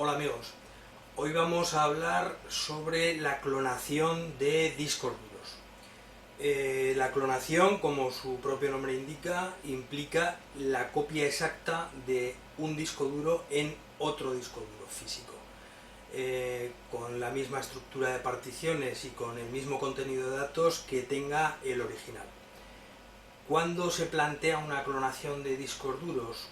Hola amigos, hoy vamos a hablar sobre la clonación de discos duros. La clonación, como su propio nombre indica, implica la copia exacta de un disco duro en otro disco duro físico, con la misma estructura de particiones y con el mismo contenido de datos que tenga el original. ¿Cuándo se plantea una clonación de discos duros?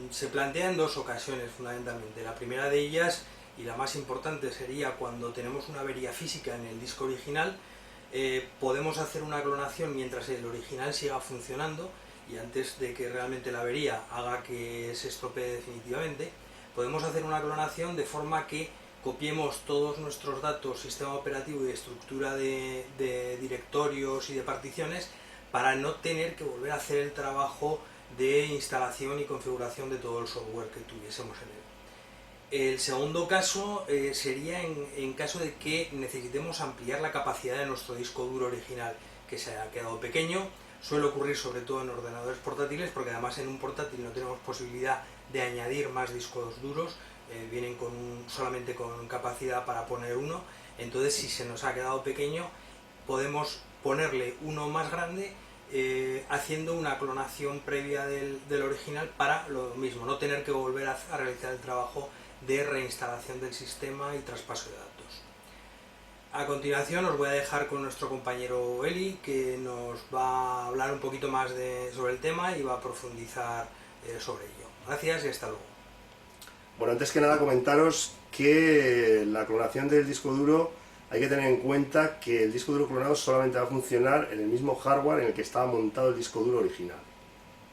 Se plantea en dos ocasiones fundamentalmente. La primera de ellas, y la más importante, sería cuando tenemos una avería física en el disco original. Podemos hacer una clonación mientras el original siga funcionando y antes de que realmente la avería haga que se estropee definitivamente. Podemos hacer una clonación de forma que copiemos todos nuestros datos, sistema operativo y estructura de directorios y de particiones para no tener que volver a hacer el trabajo de instalación y configuración de todo el software que tuviésemos en él. El segundo caso sería en caso de que necesitemos ampliar la capacidad de nuestro disco duro original, que se haya quedado pequeño. Suele ocurrir sobre todo en ordenadores portátiles, porque además en un portátil no tenemos posibilidad de añadir más discos duros, vienen solamente con capacidad para poner uno. Entonces, si se nos ha quedado pequeño, podemos ponerle uno más grande, haciendo una clonación previa del original para lo mismo, no tener que volver a realizar el trabajo de reinstalación del sistema y traspaso de datos. A continuación os voy a dejar con nuestro compañero Eli, que nos va a hablar un poquito más sobre el tema y va a profundizar sobre ello. Gracias y hasta luego. Bueno, antes que nada comentaros que la clonación del disco duro hay que tener en cuenta que el disco duro clonado solamente va a funcionar en el mismo hardware en el que estaba montado el disco duro original,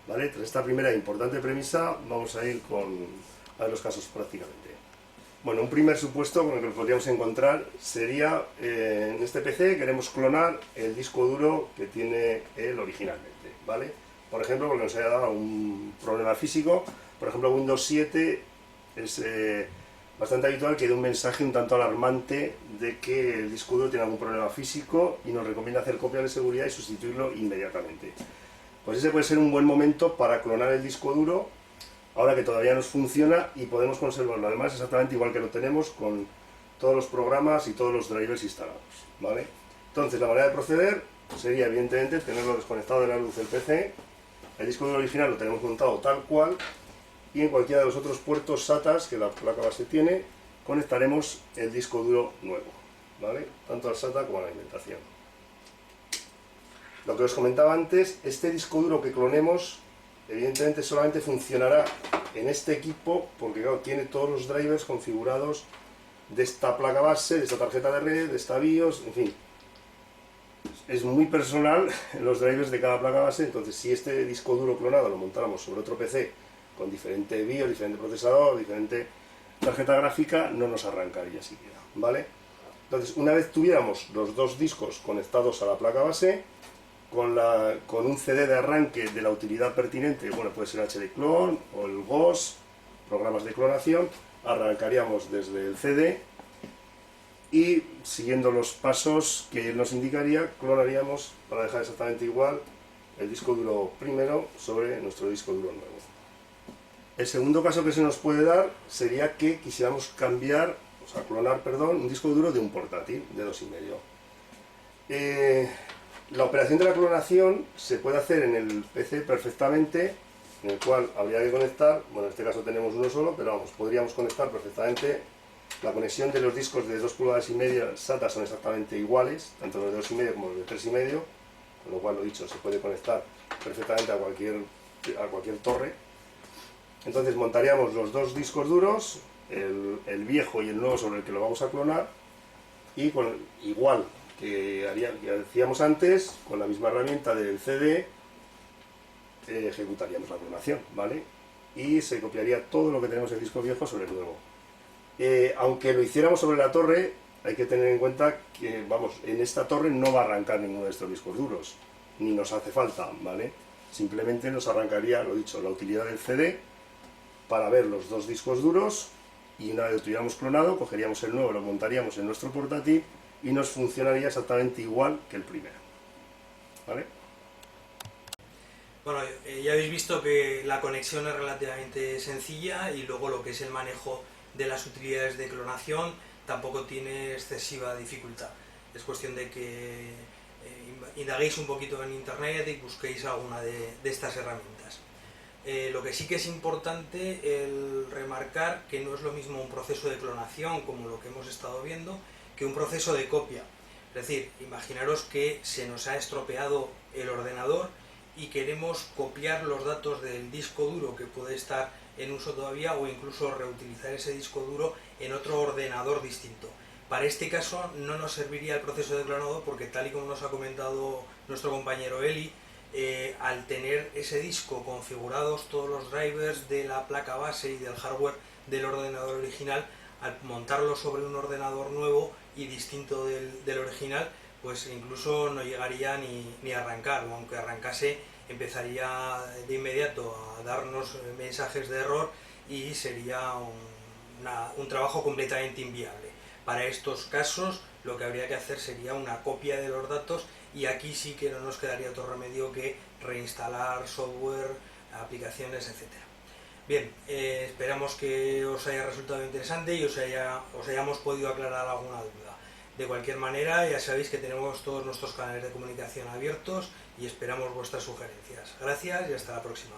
¿vale? Tras esta primera importante premisa vamos a ir a ver los casos prácticamente. Bueno, un primer supuesto con el que nos podríamos encontrar sería, en este PC queremos clonar el disco duro que tiene él originalmente, ¿vale? Por ejemplo, porque nos haya dado un problema físico, por ejemplo Windows 7 es bastante habitual que dé un mensaje un tanto alarmante de que el disco duro tiene algún problema físico y nos recomienda hacer copia de seguridad y sustituirlo inmediatamente. Pues ese puede ser un buen momento para clonar el disco duro, ahora que todavía nos funciona y podemos conservarlo además exactamente igual que lo tenemos con todos los programas y todos los drivers instalados, ¿vale? Entonces la manera de proceder sería evidentemente tenerlo desconectado de la luz del PC, el disco duro original lo tenemos montado tal cual y en cualquiera de los otros puertos SATA que la placa base tiene conectaremos el disco duro nuevo, ¿vale? Tanto al SATA como a la alimentación. Lo que os comentaba antes, este disco duro que clonemos evidentemente solamente funcionará en este equipo porque claro, tiene todos los drivers configurados de esta placa base, de esta tarjeta de red, de esta BIOS, en fin. Es muy personal los drivers de cada placa base, entonces si este disco duro clonado lo montáramos sobre otro PC con diferente BIOS, diferente procesador, diferente tarjeta gráfica, no nos arrancaría siquiera, ¿vale? Entonces, una vez tuviéramos los dos discos conectados a la placa base, con un CD de arranque de la utilidad pertinente, bueno, puede ser HDClone o el GOS, programas de clonación, arrancaríamos desde el CD y, siguiendo los pasos que él nos indicaría, clonaríamos para dejar exactamente igual el disco duro primero sobre nuestro disco duro nuevo. El segundo caso que se nos puede dar sería que quisiéramos clonar, un disco duro de un portátil de 2,5. La operación de la clonación se puede hacer en el PC perfectamente, en el cual habría que conectar, bueno, en este caso tenemos uno solo, pero vamos, podríamos conectar perfectamente. La conexión de los discos de 2,5 pulgadas SATA son exactamente iguales, tanto los de 2,5 como los de 3,5, con lo cual, lo dicho, se puede conectar perfectamente a cualquier torre. Entonces montaríamos los dos discos duros, el viejo y el nuevo sobre el que lo vamos a clonar, y igual que hacíamos antes, con la misma herramienta del CD, ejecutaríamos la clonación, ¿vale? Y se copiaría todo lo que tenemos en el disco viejo sobre el nuevo. Aunque lo hiciéramos sobre la torre, hay que tener en cuenta que, en esta torre no va a arrancar ninguno de estos discos duros, ni nos hace falta, ¿vale? Simplemente nos arrancaría, lo dicho, la utilidad del CD para ver los dos discos duros, y una vez lo tuviéramos clonado, cogeríamos el nuevo, lo montaríamos en nuestro portátil y nos funcionaría exactamente igual que el primero, ¿vale? Bueno, ya habéis visto que la conexión es relativamente sencilla y luego lo que es el manejo de las utilidades de clonación tampoco tiene excesiva dificultad. Es cuestión de que indaguéis un poquito en internet y busquéis alguna de estas herramientas. Lo que sí que es importante el remarcar que no es lo mismo un proceso de clonación, como lo que hemos estado viendo, que un proceso de copia. Es decir, imaginaros que se nos ha estropeado el ordenador y queremos copiar los datos del disco duro que puede estar en uso todavía, o incluso reutilizar ese disco duro en otro ordenador distinto. Para este caso no nos serviría el proceso de clonado, porque tal y como nos ha comentado nuestro compañero Eli, al tener ese disco configurados todos los drivers de la placa base y del hardware del ordenador original, al montarlo sobre un ordenador nuevo y distinto del original, pues incluso no llegaría ni a arrancar, o aunque arrancase empezaría de inmediato a darnos mensajes de error y sería un trabajo completamente inviable. Para estos casos lo que habría que hacer sería una copia de los datos, y aquí sí que no nos quedaría otro remedio que reinstalar software, aplicaciones, etc. Bien, esperamos que os haya resultado interesante y os hayamos podido aclarar alguna duda. De cualquier manera, ya sabéis que tenemos todos nuestros canales de comunicación abiertos y esperamos vuestras sugerencias. Gracias y hasta la próxima.